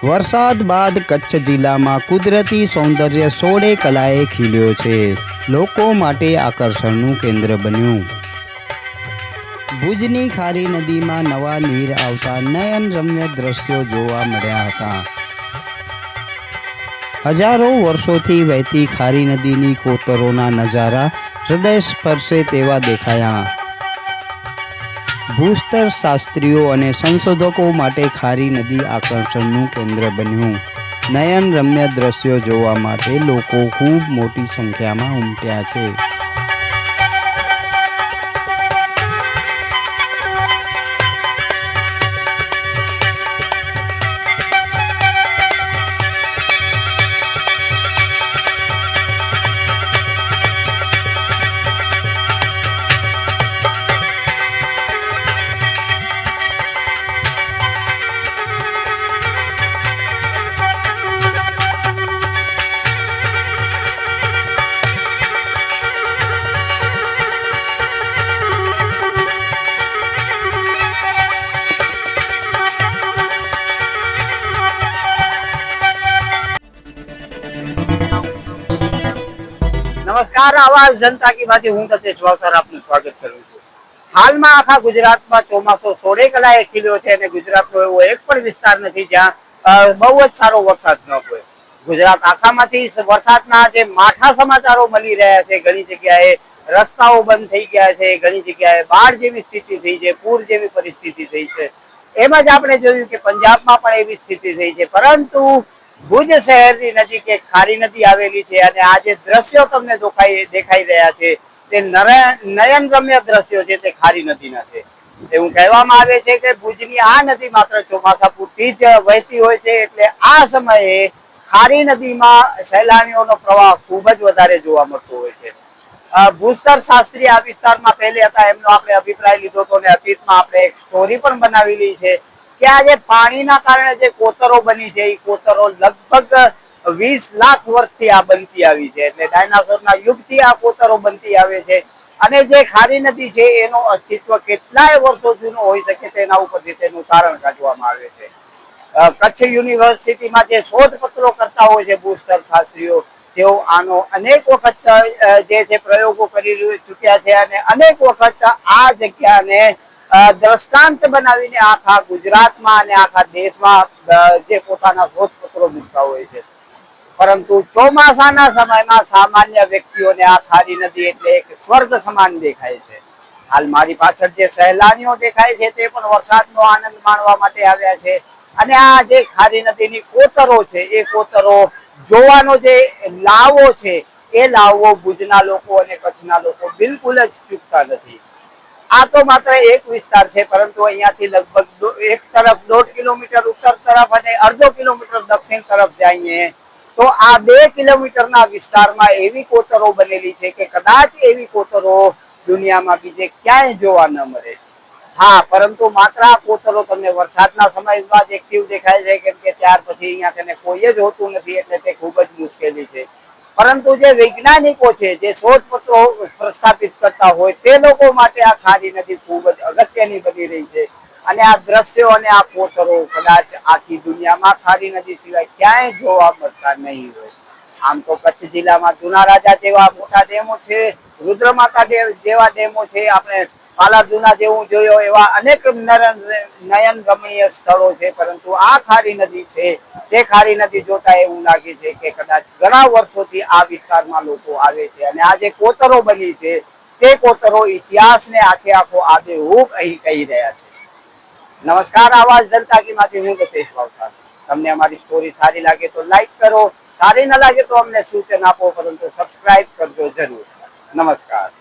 વરસાદ બાદ કચ્છ જિલ્લામાં કુદરતી સૌંદર્ય સોળે કલાએ ખીલ્યો છે. લોકો માટે આકર્ષણનું કેન્દ્ર બન્યું. ભુજની ખારી નદીમાં નવા નીર આવતા નયનરમ્ય દ્રશ્યો જોવા મળ્યા હતા. હજારો વર્ષોથી વહેતી ખારી નદીની કોતરોના નજારા હૃદય સ્પર્શે તેવા દેખાયા. ભૂસ્તર શાસ્ત્રીઓ અને સંશોધકો માટે ખારી નદી આકર્ષણનું કેન્દ્ર બન્યું. નયનરમ્ય દ્રશ્યો જોવા માટે લોકો ખૂબ મોટી સંખ્યામાં ઉમટ્યા છે. નમસ્કાર, આવાજ જનતા કી માંથી હું સતીશ વાવસર આપનું સ્વાગત કરું છું. હાલમાં આખા ગુજરાતમાં ચોમાસો સોળે કલાએ ખીલ્યો છે અને ગુજરાતનો એવો એક પણ વિસ્તાર નથી જ્યાં બહુ જ સારો વરસાદ ન હોય. ગુજરાત આખામાંથી વરસાદના જે માઠા સમાચારો મળી રહ્યા છે. ઘણી જગ્યાએ રસ્તાઓ બંધ થઈ ગયા છે, ઘણી જગ્યાએ બાઢ જેવી સ્થિતિ થઈ છે, પૂર જેવી પરિસ્થિતિ થઈ છે. એમ જ આપણે જોયું કે પંજાબમાં પણ એવી સ્થિતિ થઈ છે. પરંતુ ભુજ શહેરની નજીક એક ખારી નદી આવેલી છે અને આ જે દ્રશ્યો તમને દેખાઈ રહ્યા છે તે નયનરમ્ય દ્રશ્યો છે તે ખારી નદીના છે. એવું કહેવામાં આવે છે કે ભુજની આ નદી માત્ર ચોમાસા પૂરતી જ વહેતી હોય છે, એટલે આ સમયે ખારી નદીમાં સહેલાણીઓનો પ્રવાહ ખૂબ જ વધારે જોવા મળતો હોય છે. ભૂસ્તર શાસ્ત્રી આ વિસ્તારમાં પહેલે હતા, એમનો આપણે અભિપ્રાય લીધો હતો અને અતીતમાં આપણે એક સ્ટોરી પણ બનાવેલી છે કે આ જે પાણીના કારણે જે કોતરો બની છે એ કોતરો લગભગ 20 લાખ વર્ષથી આ બનતી આવી છે. એટલે ડાયનાસોરના યુગથી આ કોતરો બનતી આવે છે અને જે ખારી નદી છે એનો અસ્તિત્વ કેટલાય વર્ષો જૂનો હોઈ શકે તેના ઉપરથી તેનું તારણ કાઢવામાં આવે છે. કચ્છ યુનિવર્સિટીમાં જે શોધપત્રો કરતા હોય છે ભૂસ્તર શાસ્ત્રીઓ, તેઓ આનો અનેક વખત જે છે પ્રયોગો કરી ચુક્યા છે અને અનેક વખત આ જગ્યાને દ્રષ્ટાંત બનાવીને આખા ગુજરાતમાં અને આખા દેશમાં જે પોતાના શોધપત્રો મૂકતા હોય છે. પરંતુ ચોમાસાના સમયમાં સામાન્ય વ્યક્તિઓને આ ખારી નદી એટલે એક સ્વર્ગ સમાન દેખાય છે. હાલ મારી પાછળ જે સહેલાણીઓ દેખાય છે તે પણ વરસાદનો આનંદ માણવા માટે આવ્યા છે અને આ જે ખારી નદીની કોતરો છે એ કોતરો જોવાનો જે લાવો છે એ લાવો ભુજના લોકો અને કચ્છના લોકો બિલકુલ જ ચૂકતા નથી. આ તો માત્ર એક વિસ્તાર છે, પરંતુ અહીંયાથી લગભગ એક તરફ 1.5 કિલોમીટર ઉત્તર તરફ અને અડધો કિલોમીટર દક્ષિણ તરફ જઈએ તો આ 2 કિલોમીટરના વિસ્તારમાં એવી કોતરો બનેલી છે કે કદાચ એવી કોતરો દુનિયામાં બીજે ક્યાંય જોવા ન મળે. હા, પરંતુ માત્ર આ કોતરો તમને વરસાદના સમયમાં જ એક્ટિવ દેખાય છે, કેમ કે ત્યાર પછી અહીંયા તેને કોઈ જ હોતું નથી, એટલે તે ખૂબ જ મુશ્કેલી છે. પરંતુ જે વૈજ્ઞાનિકો છે, જે શોધપત્રો પ્રસ્થાપિત કરતા હોય તે લોકો માટે આ ખારી નદી ખૂબ જ અગત્યની બની રહી છે અને આ દ્રશ્યો અને આ કોતરો કદાચ આખી દુનિયામાં ખારી નદી સિવાય ક્યાંય જોવા મળતા નહીં હોય. આમ તો કચ્છ જિલ્લામાં જૂના રાજા જેવા મોટા ડેમો છે, રુદ્રમાતા જેવા ડેમો છે, આપણે પાલાજુના જેવું જોયો એવા અનેક નયન રમણીય સ્થળો છે. પરંતુ આ ખારી નદી છે તે ખારી નદી જોતા એવું લાગે છે કે કદાચ ઘણા વર્ષોથી આ વિસ્તારમાં લોકો આવે છે અને આ જે કોતરો બની છે તે કોતરો ઇતિહાસને આખે આખો આબેહૂબ અહીં કહી રહ્યા છે. નમસ્કાર, આવાજ જનતા કી માંથી હું સતીશ વાવસર. તમને અમારી સ્ટોરી સારી લાગે તો લાઈક કરો, સારી ન લાગે તો અમને સૂચન આપો, પરંતુ સબસ્ક્રાઇબ કરજો જરૂર. નમસ્કાર.